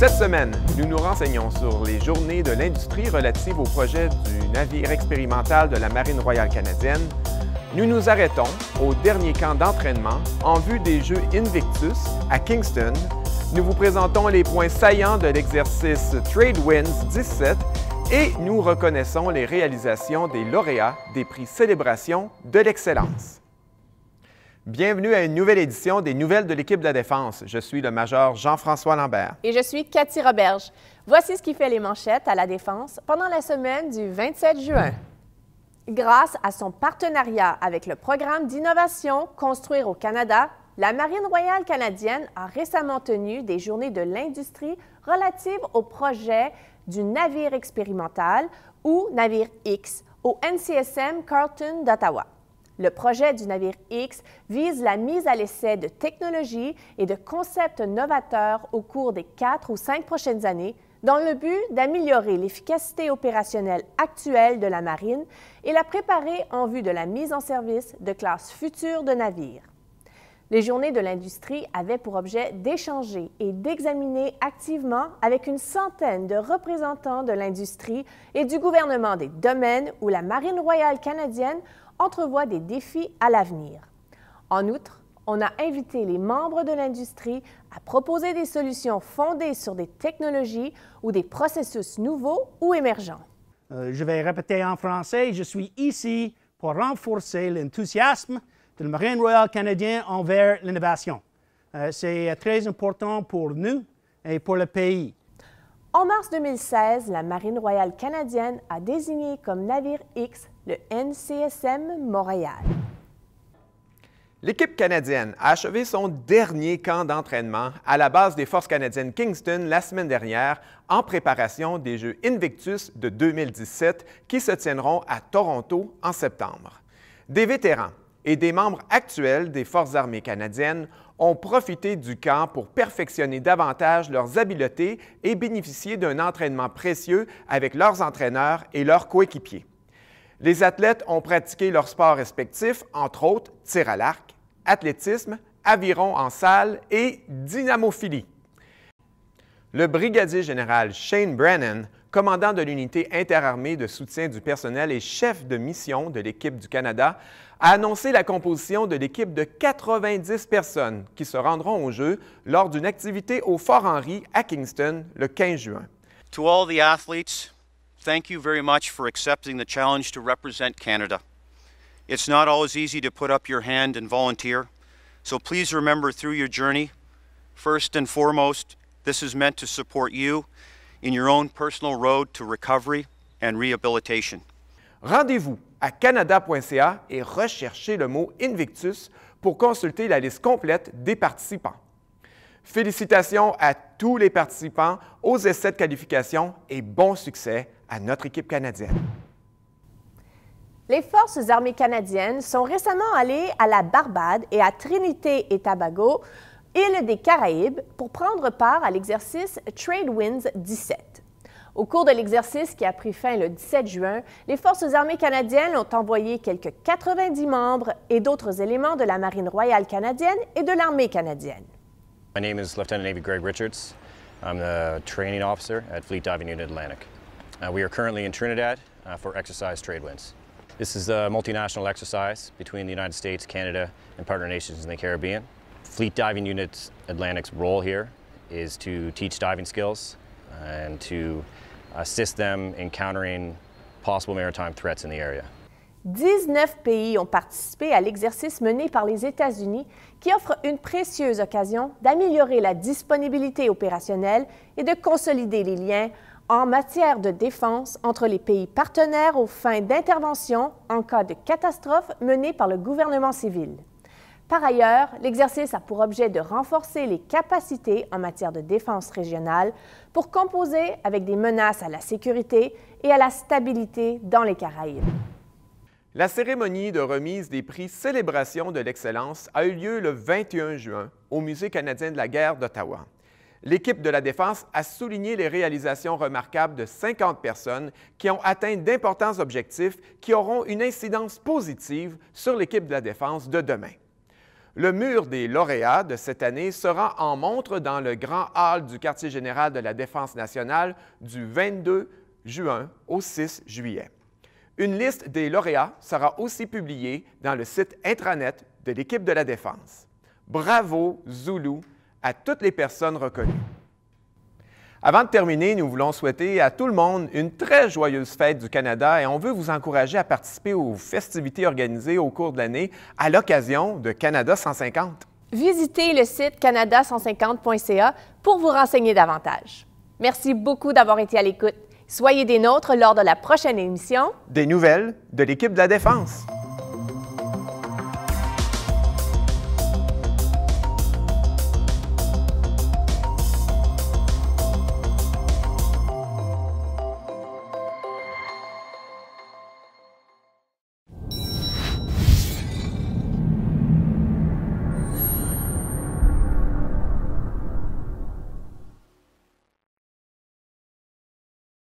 Cette semaine, nous nous renseignons sur les journées de l'industrie relatives au projet du navire expérimental de la Marine royale canadienne. Nous nous arrêtons au dernier camp d'entraînement en vue des Jeux Invictus à Kingston. Nous vous présentons les points saillants de l'exercice TradeWinds 17 et nous reconnaissons les réalisations des lauréats des prix Célébration de l'excellence. Bienvenue à une nouvelle édition des Nouvelles de l'équipe de la Défense. Je suis le major Jean-François Lambert. Et je suis Cathy Roberge. Voici ce qui fait les manchettes à la Défense pendant la semaine du 27 juin. Grâce à son partenariat avec le programme d'innovation Construire au Canada, la Marine royale canadienne a récemment tenu des journées de l'industrie relatives au projet du navire expérimental ou navire X au NCSM Carleton d'Ottawa. Le projet du navire X vise la mise à l'essai de technologies et de concepts novateurs au cours des 4 ou 5 prochaines années dans le but d'améliorer l'efficacité opérationnelle actuelle de la Marine et la préparer en vue de la mise en service de classes futures de navires. Les Journées de l'industrie avaient pour objet d'échanger et d'examiner activement avec une centaine de représentants de l'industrie et du gouvernement des domaines où la Marine royale canadienne entrevoit des défis à l'avenir. En outre, on a invité les membres de l'industrie à proposer des solutions fondées sur des technologies ou des processus nouveaux ou émergents. Je vais répéter en français. Je suis ici pour renforcer l'enthousiasme de la Marine royale canadienne envers l'innovation. C'est très important pour nous et pour le pays. En mars 2016, la Marine royale canadienne a désigné comme navire X le NCSM Montréal. L'équipe canadienne a achevé son dernier camp d'entraînement à la base des Forces canadiennes Kingston la semaine dernière en préparation des Jeux Invictus de 2017 qui se tiendront à Toronto en septembre. Des vétérans et des membres actuels des Forces armées canadiennes ont profité du camp pour perfectionner davantage leurs habiletés et bénéficier d'un entraînement précieux avec leurs entraîneurs et leurs coéquipiers. Les athlètes ont pratiqué leurs sports respectifs, entre autres tir à l'arc, athlétisme, aviron en salle et dynamophilie. Le brigadier général Shane Brennan, commandant de l'unité interarmée de soutien du personnel et chef de mission de l'équipe du Canada, a annoncé la composition de l'équipe de 90 personnes qui se rendront au jeu lors d'une activité au Fort Henry à Kingston le 15 juin. To all the athletes, thank you very much for accepting the challenge to represent Canada. It's not always easy to put up your hand and volunteer, so please remember through your journey, first and foremost, this is meant to support you in your own personal road to recovery and rehabilitation. Rendez-vous à canada.ca et recherchez le mot Invictus pour consulter la liste complète des participants. Félicitations à tous les participants aux essais de qualification et bon succès à notre équipe canadienne. Les Forces armées canadiennes sont récemment allées à la Barbade et à Trinité et Tobago, îles des Caraïbes, pour prendre part à l'exercice TradeWinds 17. Au cours de l'exercice qui a pris fin le 17 juin, les Forces armées canadiennes ont envoyé quelques 90 membres et d'autres éléments de la Marine royale canadienne et de l'Armée canadienne. My name is Lieutenant Navy Greg Richards. I'm the training officer at Fleet Diving Unit Atlantic. We are currently in Trinidad for exercise TradeWinds. This is a multinational exercise between the United States, Canada, and partner nations in the Caribbean. Fleet Diving Unit Atlantic's role here is to teach diving skills and to assist them in countering possible maritime threats in the area. 19 pays ont participé à l'exercice mené par les États-Unis qui offre une précieuse occasion d'améliorer la disponibilité opérationnelle et de consolider les liens en matière de défense entre les pays partenaires aux fins d'intervention en cas de catastrophe menée par le gouvernement civil. Par ailleurs, l'exercice a pour objet de renforcer les capacités en matière de défense régionale pour composer avec des menaces à la sécurité et à la stabilité dans les Caraïbes. La cérémonie de remise des prix Célébration de l'excellence a eu lieu le 21 juin au Musée canadien de la guerre d'Ottawa. L'équipe de la Défense a souligné les réalisations remarquables de 50 personnes qui ont atteint d'importants objectifs qui auront une incidence positive sur l'équipe de la Défense de demain. Le mur des lauréats de cette année sera en montre dans le grand hall du quartier général de la Défense nationale du 22 juin au 6 juillet. Une liste des lauréats sera aussi publiée dans le site intranet de l'équipe de la Défense. Bravo, Zoulou, à toutes les personnes reconnues. Avant de terminer, nous voulons souhaiter à tout le monde une très joyeuse fête du Canada et on veut vous encourager à participer aux festivités organisées au cours de l'année à l'occasion de Canada 150. Visitez le site canada150.ca pour vous renseigner davantage. Merci beaucoup d'avoir été à l'écoute. Soyez des nôtres lors de la prochaine émission Des nouvelles de l'équipe de la Défense.